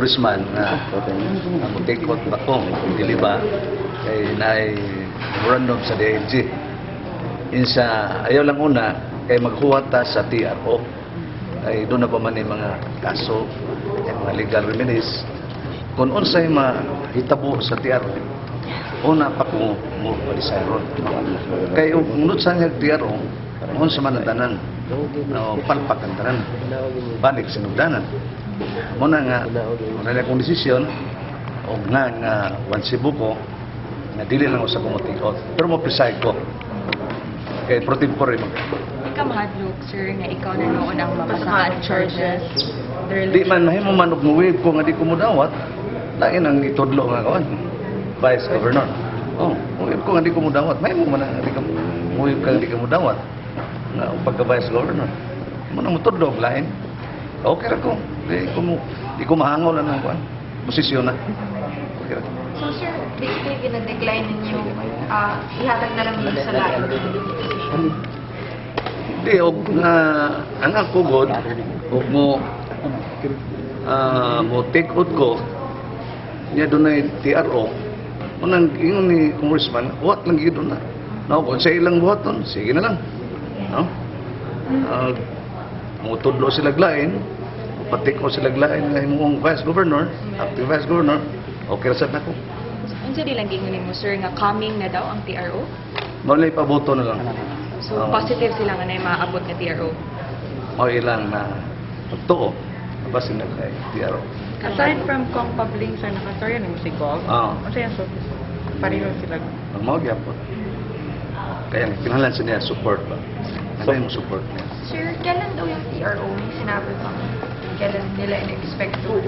congressman na mutikot ba kong dili ba kay naay memorandum sa DILG. Insa ayaw lang una kay maghuwata sa TRO. Ay doon na pa man yung mga kaso, yung mga legal remedies. Kung unsay mahitabo sa TRO, una pa kung mo pa-design ron. Kaya unod sa nga TRO, unsa man ang tanan, palpak ang tanan, balik sinugdanan. Muna nga, wala akong desisyon, o nga wansibo ko, na dili lang ako sa kumutikot. Pero mo-preside ko. Kaya protein ko rin. Hindi ka mahadlok, sir, na ikaw na noon ang mapasahan charges. Di man, mahimo man og muwib ko nga di ko mudawat, lain ang itudlo nga kawan. Vice Governor. Oh, muwib ko nga di ko mudawat. Mahimo man nga di ka muwib ka di ka mudawat. Nga pagka Vice Governor. Muna mo tudlo lain. Okay ra ko. Di ko mahangol na ng kawan. Posisyon na. Okay ra. So sir, basically ginadecline ninyo ihatag na lang dito sa lahat. Hindi, og nga ang ako god, og mo take out ko niya doon ay TRO. Unang ingon ni Congressman, what lang gid na. No, kung sa ilang buhaton, sige na lang. No? Mo tudlo sila glain, patik ko sila glain nga himong Vice Governor, acting Vice Governor, okay ra sad nako. Unsa di lang gingon mo, sir, nga coming na daw ang TRO? Mo lay paboto na lang. So, positive sila nga na maaabot nga TRO. Mao ilang na pagtuo basin na kay TRO. Aside from Kong Pabling sa nakastorya ng musikog, ano yan, so, pareho sila. Ang mao gyapon. Kaya kinahanglan sa niya support ba. Ano yung support niya? Sir, kailan daw yung TRO? May sinabi bang kailan nila in-expect to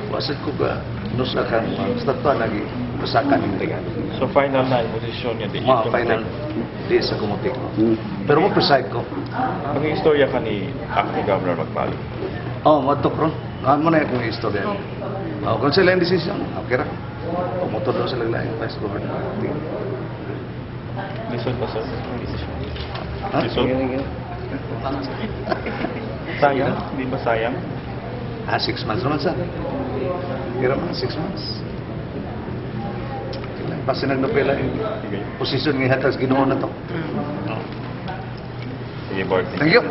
Wasad ko ka nusa ka statwa lagi usakan yung tigan. So final na yung posisyon niya di Final di sa kumutik. Pero mo preside ko. Ang istorya ka ni acting Governor Magpalo. Matok ron. Ano mo na yung istorya. Kung sila yung decision, okay ra. Pumutod daw sila lang yung Vice Governor. Lisod pa sir. Ha? Lisod. Sayang? Di ba sayang? 6 months naman sa. Kira man, 6 months. Basta nagnopela yung posisyon ng hatas ginoon na to. Sige, Bart. Thank you.